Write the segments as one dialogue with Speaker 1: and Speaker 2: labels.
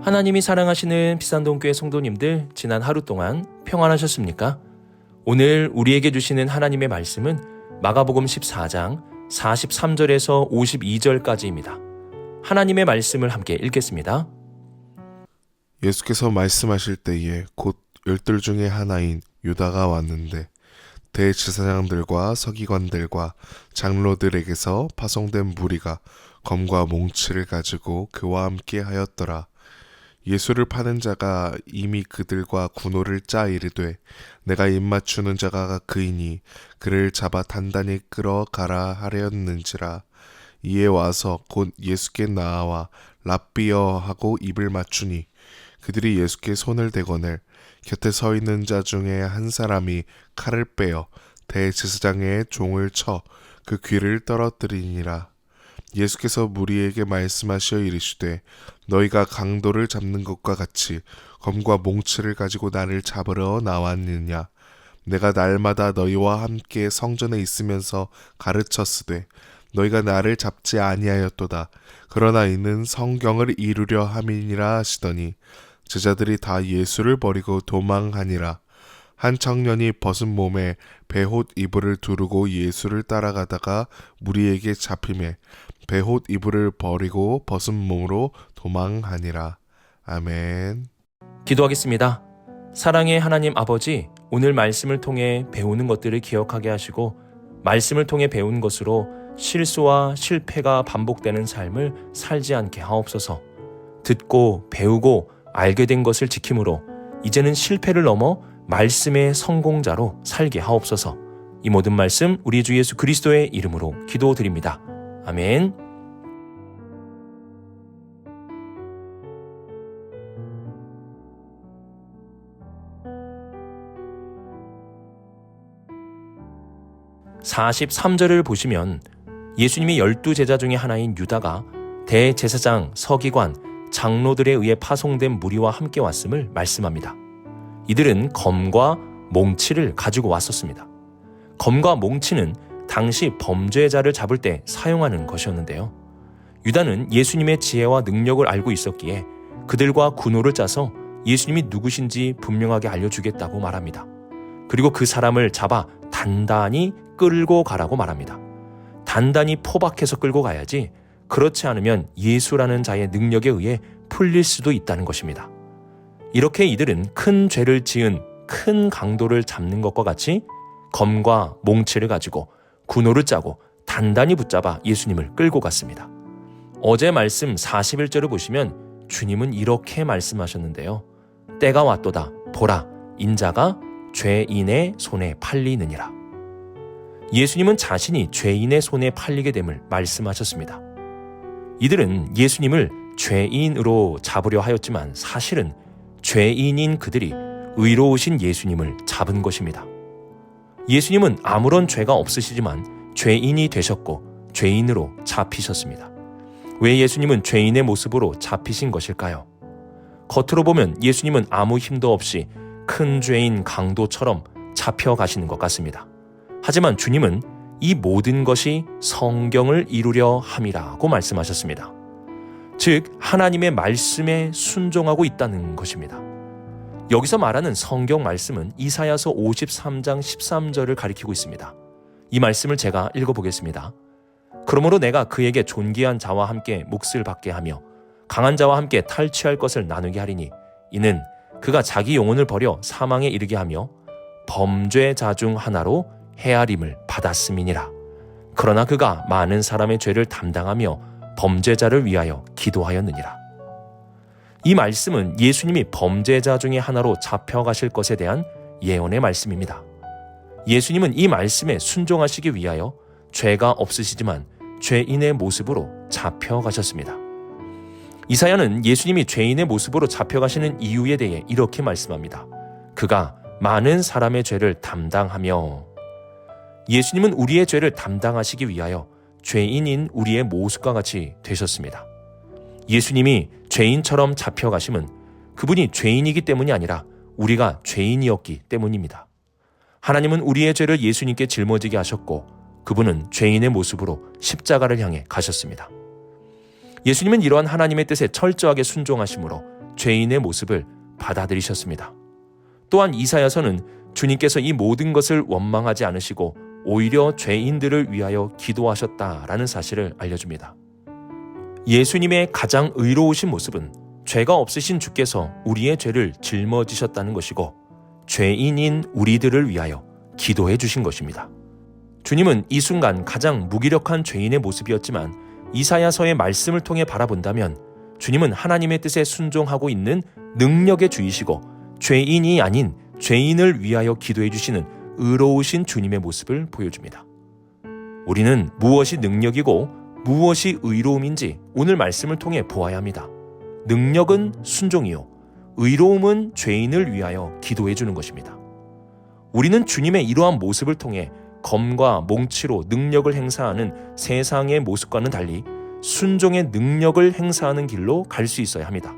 Speaker 1: 하나님이 사랑하시는 비산동교회 성도님들, 지난 하루 동안 평안하셨습니까? 오늘 우리에게 주시는 하나님의 말씀은 마가복음 14장 43절에서 52절까지입니다. 하나님의 말씀을 함께 읽겠습니다.
Speaker 2: 예수께서 말씀하실 때에 곧 열둘 중에 하나인 유다가 왔는데 대제사장들과 서기관들과 장로들에게서 파송된 무리가 검과 몽치를 가지고 그와 함께 하였더라. 예수를 파는 자가 이미 그들과 군호를 짜 이르되 내가 입맞추는 자가 그이니 그를 잡아 단단히 끌어가라 하려는지라. 이에 와서 곧 예수께 나아와 랍비여 하고 입을 맞추니 그들이 예수께 손을 대거늘 곁에 서 있는 자 중에 한 사람이 칼을 빼어 대제사장의 종을 쳐 그 귀를 떨어뜨리니라. 예수께서 무리에게 말씀하시어 이르시되 너희가 강도를 잡는 것과 같이 검과 몽치를 가지고 나를 잡으러 나왔느냐. 내가 날마다 너희와 함께 성전에 있으면서 가르쳤으되 너희가 나를 잡지 아니하였도다. 그러나 이는 성경을 이루려 함이니라 하시더니 제자들이 다 예수를 버리고 도망하니라. 한 청년이 벗은 몸에 베옷 이불을 두르고 예수를 따라가다가 무리에게 잡히매 베옷 이불을 버리고 벗은 몸으로 도망하니라. 아멘.
Speaker 1: 기도하겠습니다. 사랑의 하나님 아버지, 오늘 말씀을 통해 배우는 것들을 기억하게 하시고 말씀을 통해 배운 것으로 실수와 실패가 반복되는 삶을 살지 않게 하옵소서. 듣고 배우고 알게 된 것을 지킴으로 이제는 실패를 넘어 말씀의 성공자로 살게 하옵소서. 이 모든 말씀 우리 주 예수 그리스도의 이름으로 기도드립니다. 아멘. (43절을) 보시면 예수님이 12제자 중에 하나인 유다가 대제사장, 서기관, 장로들에 의해 파송된 무리와 함께 왔음을 말씀합니다. 이들은 검과 몽치를 가지고 왔었습니다. 검과 몽치는 당시 범죄자를 잡을 때 사용하는 것이었는데요. 유다는 예수님의 지혜와 능력을 알고 있었기에 그들과 군호를 짜서 예수님이 누구신지 분명하게 알려주겠다고 말합니다. 그리고 그 사람을 잡아 단단히 끌고 가라고 말합니다. 단단히 포박해서 끌고 가야지 그렇지 않으면 예수라는 자의 능력에 의해 풀릴 수도 있다는 것입니다. 이렇게 이들은 큰 죄를 지은 큰 강도를 잡는 것과 같이 검과 몽치를 가지고 군호를 짜고 단단히 붙잡아 예수님을 끌고 갔습니다. 어제 말씀 41절을 보시면 주님은 이렇게 말씀하셨는데요. 때가 왔도다. 보라, 인자가 죄인의 손에 팔리느니라. 예수님은 자신이 죄인의 손에 팔리게 됨을 말씀하셨습니다. 이들은 예수님을 죄인으로 잡으려 하였지만 사실은 죄인인 그들이 의로우신 예수님을 잡은 것입니다. 예수님은 아무런 죄가 없으시지만 죄인이 되셨고 죄인으로 잡히셨습니다. 왜 예수님은 죄인의 모습으로 잡히신 것일까요? 겉으로 보면 예수님은 아무 힘도 없이 큰 죄인 강도처럼 잡혀가시는 것 같습니다. 하지만 주님은 이 모든 것이 성경을 이루려 함이라고 말씀하셨습니다. 즉 하나님의 말씀에 순종하고 있다는 것입니다. 여기서 말하는 성경 말씀은 이사야서 53장 13절을 가리키고 있습니다. 이 말씀을 제가 읽어보겠습니다. 그러므로 내가 그에게 존귀한 자와 함께 몫을 받게 하며 강한 자와 함께 탈취할 것을 나누게 하리니 이는 그가 자기 영혼을 버려 사망에 이르게 하며 범죄자 중 하나로 헤아림을 받았음이니라. 그러나 그가 많은 사람의 죄를 담당하며 범죄자를 위하여 기도하였느니라. 이 말씀은 예수님이 범죄자 중에 하나로 잡혀가실 것에 대한 예언의 말씀입니다. 예수님은 이 말씀에 순종하시기 위하여 죄가 없으시지만 죄인의 모습으로 잡혀가셨습니다. 이사야는 예수님이 죄인의 모습으로 잡혀가시는 이유에 대해 이렇게 말씀합니다. 그가 많은 사람의 죄를 담당하며. 예수님은 우리의 죄를 담당하시기 위하여 죄인인 우리의 모습과 같이 되셨습니다. 예수님이 죄인처럼 잡혀가심은 그분이 죄인이기 때문이 아니라 우리가 죄인이었기 때문입니다. 하나님은 우리의 죄를 예수님께 짊어지게 하셨고 그분은 죄인의 모습으로 십자가를 향해 가셨습니다. 예수님은 이러한 하나님의 뜻에 철저하게 순종하심으로 죄인의 모습을 받아들이셨습니다. 또한 이사야서는 주님께서 이 모든 것을 원망하지 않으시고 오히려 죄인들을 위하여 기도하셨다라는 사실을 알려줍니다. 예수님의 가장 의로우신 모습은 죄가 없으신 주께서 우리의 죄를 짊어지셨다는 것이고 죄인인 우리들을 위하여 기도해 주신 것입니다. 주님은 이 순간 가장 무기력한 죄인의 모습이었지만 이사야서의 말씀을 통해 바라본다면 주님은 하나님의 뜻에 순종하고 있는 능력의 주이시고 죄인이 아닌 죄인을 위하여 기도해 주시는 의로우신 주님의 모습을 보여줍니다. 우리는 무엇이 능력이고 무엇이 의로움인지 오늘 말씀을 통해 보아야 합니다. 능력은 순종이요, 의로움은 죄인을 위하여 기도해 주는 것입니다. 우리는 주님의 이러한 모습을 통해 검과 몽치로 능력을 행사하는 세상의 모습과는 달리 순종의 능력을 행사하는 길로 갈 수 있어야 합니다.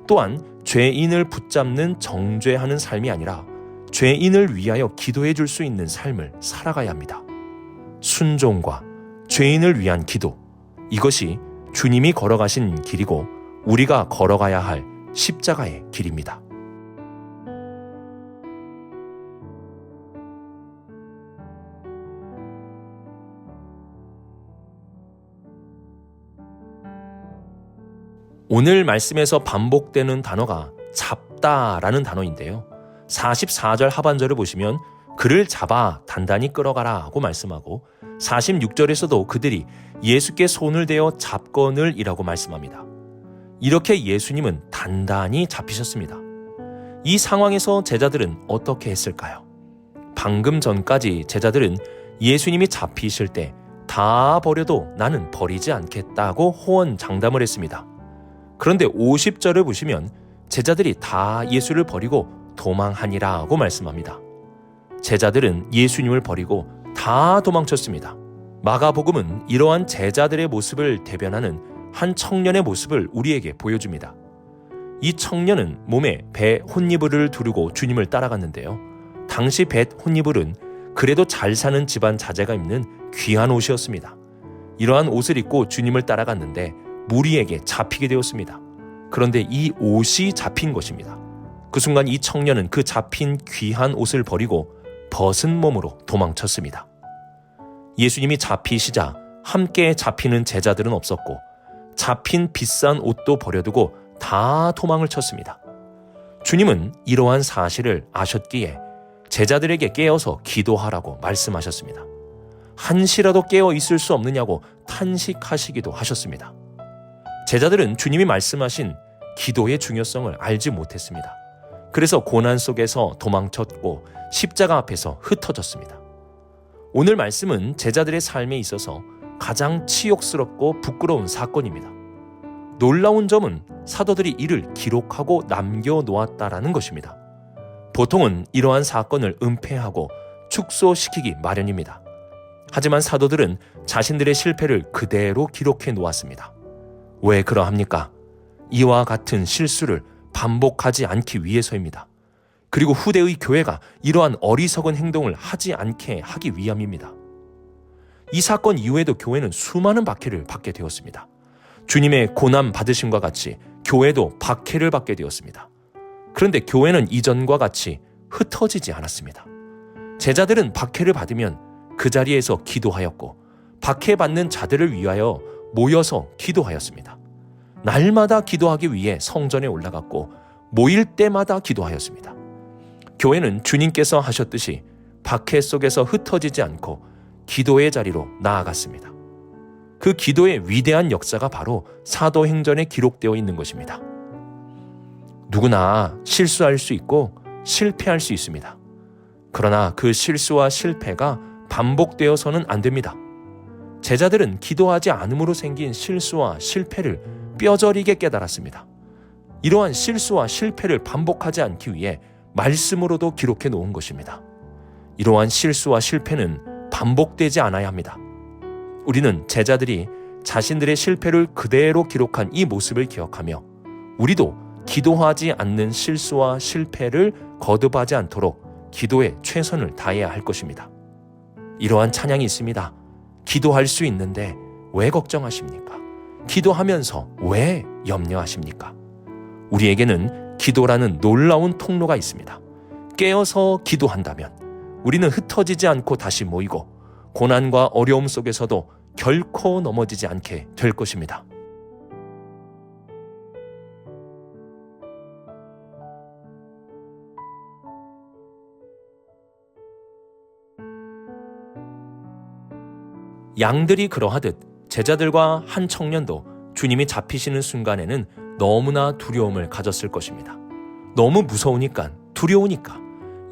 Speaker 1: 또한 죄인을 붙잡는 정죄하는 삶이 아니라 죄인을 위하여 기도해 줄 수 있는 삶을 살아가야 합니다. 순종과 죄인을 위한 기도, 이것이 주님이 걸어가신 길이고 우리가 걸어가야 할 십자가의 길입니다. 오늘 말씀에서 반복되는 단어가 잡다라는 단어인데요. 44절 하반절을 보시면 그를 잡아 단단히 끌어가라 하고 말씀하고 46절에서도 그들이 예수께 손을 대어 잡거늘이라고 말씀합니다. 이렇게 예수님은 단단히 잡히셨습니다. 이 상황에서 제자들은 어떻게 했을까요? 방금 전까지 제자들은 예수님이 잡히실 때 다 버려도 나는 버리지 않겠다고 호언장담을 했습니다. 그런데 50절을 보시면 제자들이 다 예수를 버리고 도망하니라고 말씀합니다. 제자들은 예수님을 버리고 다 도망쳤습니다. 마가복음은 이러한 제자들의 모습을 대변하는 한 청년의 모습을 우리에게 보여줍니다. 이 청년은 몸에 배 혼니부를 두르고 주님을 따라갔는데요. 당시 배 혼니부는 그래도 잘 사는 집안 자제가 입는 귀한 옷이었습니다. 이러한 옷을 입고 주님을 따라갔는데 무리에게 잡히게 되었습니다. 그런데 이 옷이 잡힌 것입니다. 그 순간 이 청년은 그 잡힌 귀한 옷을 버리고 벗은 몸으로 도망쳤습니다. 예수님이 잡히시자 함께 잡히는 제자들은 없었고 잡힌 비싼 옷도 버려두고 다 도망을 쳤습니다. 주님은 이러한 사실을 아셨기에 제자들에게 깨어서 기도하라고 말씀하셨습니다. 한시라도 깨어 있을 수 없느냐고 탄식하시기도 하셨습니다. 제자들은 주님이 말씀하신 기도의 중요성을 알지 못했습니다. 그래서 고난 속에서 도망쳤고 십자가 앞에서 흩어졌습니다. 오늘 말씀은 제자들의 삶에 있어서 가장 치욕스럽고 부끄러운 사건입니다. 놀라운 점은 사도들이 이를 기록하고 남겨놓았다라는 것입니다. 보통은 이러한 사건을 은폐하고 축소시키기 마련입니다. 하지만 사도들은 자신들의 실패를 그대로 기록해 놓았습니다. 왜 그러합니까? 이와 같은 실수를 반복하지 않기 위해서입니다. 그리고 후대의 교회가 이러한 어리석은 행동을 하지 않게 하기 위함입니다. 이 사건 이후에도 교회는 수많은 박해를 받게 되었습니다. 주님의 고난 받으심과 같이 교회도 박해를 받게 되었습니다. 그런데 교회는 이전과 같이 흩어지지 않았습니다. 제자들은 박해를 받으면 그 자리에서 기도하였고 박해받는 자들을 위하여 모여서 기도하였습니다. 날마다 기도하기 위해 성전에 올라갔고 모일 때마다 기도하였습니다. 교회는 주님께서 하셨듯이 박해 속에서 흩어지지 않고 기도의 자리로 나아갔습니다. 그 기도의 위대한 역사가 바로 사도행전에 기록되어 있는 것입니다. 누구나 실수할 수 있고 실패할 수 있습니다. 그러나 그 실수와 실패가 반복되어서는 안 됩니다. 제자들은 기도하지 않음으로 생긴 실수와 실패를 뼈저리게 깨달았습니다. 이러한 실수와 실패를 반복하지 않기 위해 말씀으로도 기록해 놓은 것입니다. 이러한 실수와 실패는 반복되지 않아야 합니다. 우리는 제자들이 자신들의 실패를 그대로 기록한 이 모습을 기억하며 우리도 기도하지 않는 실수와 실패를 거듭하지 않도록 기도에 최선을 다해야 할 것입니다. 이러한 찬양이 있습니다. 기도할 수 있는데 왜 걱정하십니까? 기도하면서 왜 염려하십니까? 우리에게는 기도라는 놀라운 통로가 있습니다. 깨어서 기도한다면 우리는 흩어지지 않고 다시 모이고 고난과 어려움 속에서도 결코 넘어지지 않게 될 것입니다. 양들이 그러하듯 제자들과 한 청년도 주님이 잡히시는 순간에는 너무나 두려움을 가졌을 것입니다. 너무 무서우니까, 두려우니까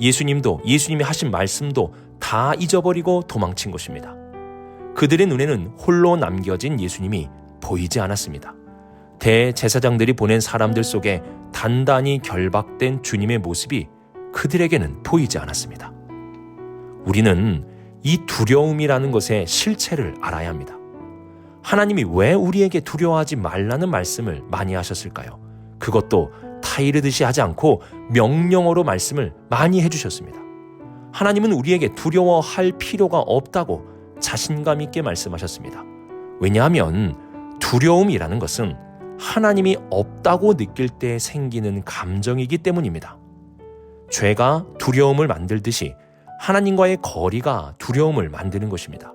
Speaker 1: 예수님이 하신 말씀도 다 잊어버리고 도망친 것입니다. 그들의 눈에는 홀로 남겨진 예수님이 보이지 않았습니다. 대제사장들이 보낸 사람들 속에 단단히 결박된 주님의 모습이 그들에게는 보이지 않았습니다. 우리는 이 두려움이라는 것의 실체를 알아야 합니다. 하나님이 왜 우리에게 두려워하지 말라는 말씀을 많이 하셨을까요? 그것도 타이르듯이 하지 않고 명령어로 말씀을 많이 해주셨습니다. 하나님은 우리에게 두려워할 필요가 없다고 자신감 있게 말씀하셨습니다. 왜냐하면 두려움이라는 것은 하나님이 없다고 느낄 때 생기는 감정이기 때문입니다. 죄가 두려움을 만들듯이 하나님과의 거리가 두려움을 만드는 것입니다.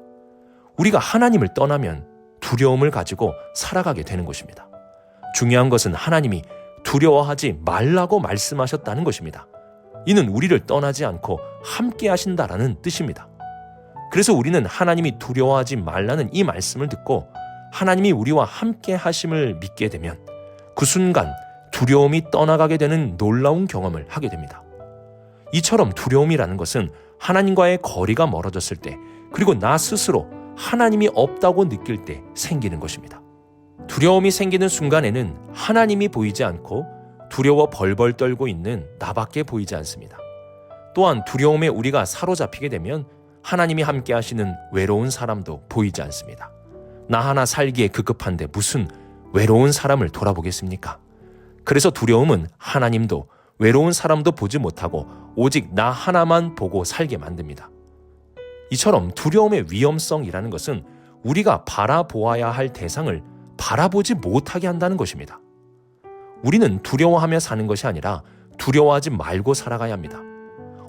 Speaker 1: 우리가 하나님을 떠나면 두려움을 가지고 살아가게 되는 것입니다. 중요한 것은 하나님이 두려워하지 말라고 말씀하셨다는 것입니다. 이는 우리를 떠나지 않고 함께 하신다라는 뜻입니다. 그래서 우리는 하나님이 두려워하지 말라는 이 말씀을 듣고 하나님이 우리와 함께 하심을 믿게 되면 그 순간 두려움이 떠나가게 되는 놀라운 경험을 하게 됩니다. 이처럼 두려움이라는 것은 하나님과의 거리가 멀어졌을 때, 그리고 나 스스로 하나님이 없다고 느낄 때 생기는 것입니다. 두려움이 생기는 순간에는 하나님이 보이지 않고 두려워 벌벌 떨고 있는 나밖에 보이지 않습니다. 또한 두려움에 우리가 사로잡히게 되면 하나님이 함께 하시는 외로운 사람도 보이지 않습니다. 나 하나 살기에 급급한데 무슨 외로운 사람을 돌아보겠습니까? 그래서 두려움은 하나님도 외로운 사람도 보지 못하고 오직 나 하나만 보고 살게 만듭니다. 이처럼 두려움의 위험성이라는 것은 우리가 바라보아야 할 대상을 바라보지 못하게 한다는 것입니다. 우리는 두려워하며 사는 것이 아니라 두려워하지 말고 살아가야 합니다.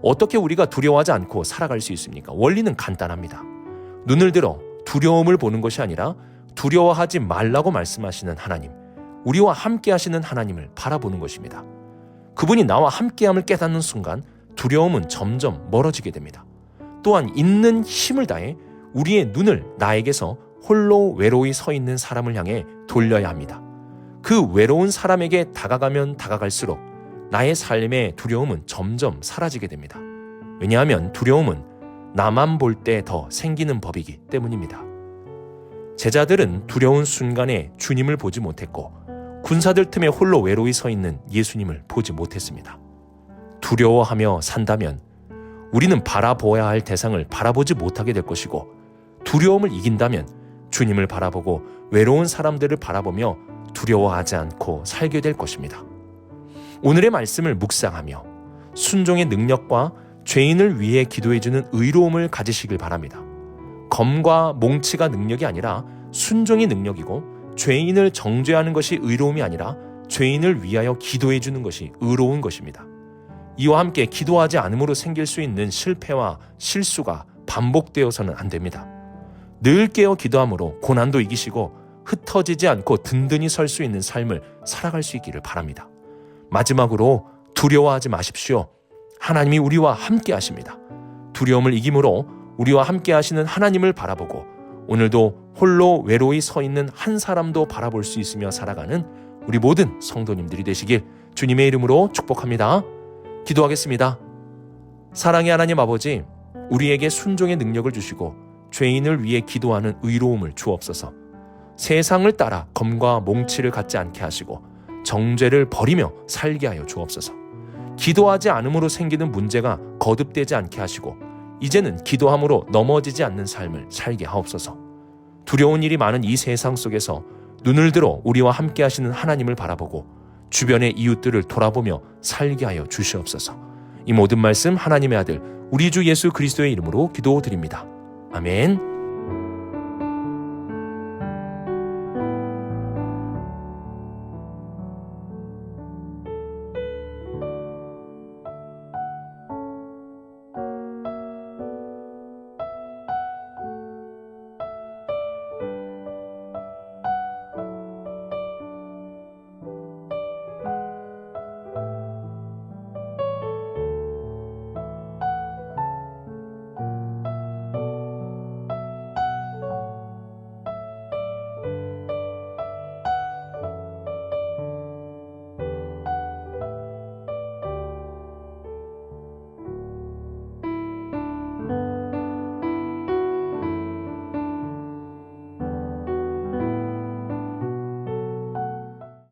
Speaker 1: 어떻게 우리가 두려워하지 않고 살아갈 수 있습니까? 원리는 간단합니다. 눈을 들어 두려움을 보는 것이 아니라 두려워하지 말라고 말씀하시는 하나님, 우리와 함께 하시는 하나님을 바라보는 것입니다. 그분이 나와 함께함을 깨닫는 순간 두려움은 점점 멀어지게 됩니다. 또한 있는 힘을 다해 우리의 눈을 나에게서 홀로 외로이 서 있는 사람을 향해 돌려야 합니다. 그 외로운 사람에게 다가가면 다가갈수록 나의 삶의 두려움은 점점 사라지게 됩니다. 왜냐하면 두려움은 나만 볼 때 더 생기는 법이기 때문입니다. 제자들은 두려운 순간에 주님을 보지 못했고 군사들 틈에 홀로 외로이 서 있는 예수님을 보지 못했습니다. 두려워하며 산다면 우리는 바라보아야 할 대상을 바라보지 못하게 될 것이고, 두려움을 이긴다면 주님을 바라보고 외로운 사람들을 바라보며 두려워하지 않고 살게 될 것입니다. 오늘의 말씀을 묵상하며 순종의 능력과 죄인을 위해 기도해주는 의로움을 가지시길 바랍니다. 검과 몽치가 능력이 아니라 순종이 능력이고, 죄인을 정죄하는 것이 의로움이 아니라 죄인을 위하여 기도해주는 것이 의로운 것입니다. 이와 함께 기도하지 않음으로 생길 수 있는 실패와 실수가 반복되어서는 안 됩니다. 늘 깨어 기도함으로 고난도 이기시고 흩어지지 않고 든든히 설 수 있는 삶을 살아갈 수 있기를 바랍니다. 마지막으로 두려워하지 마십시오. 하나님이 우리와 함께 하십니다. 두려움을 이김으로 우리와 함께 하시는 하나님을 바라보고 오늘도 홀로 외로이 서 있는 한 사람도 바라볼 수 있으며 살아가는 우리 모든 성도님들이 되시길 주님의 이름으로 축복합니다. 기도하겠습니다. 사랑의 하나님 아버지, 우리에게 순종의 능력을 주시고 죄인을 위해 기도하는 의로움을 주옵소서. 세상을 따라 검과 몽치를 갖지 않게 하시고 정죄를 버리며 살게 하여 주옵소서. 기도하지 않음으로 생기는 문제가 거듭되지 않게 하시고 이제는 기도함으로 넘어지지 않는 삶을 살게 하옵소서. 두려운 일이 많은 이 세상 속에서 눈을 들어 우리와 함께 하시는 하나님을 바라보고 주변의 이웃들을 돌아보며 살게 하여 주시옵소서. 이 모든 말씀 하나님의 아들 우리 주 예수 그리스도의 이름으로 기도드립니다. 아멘.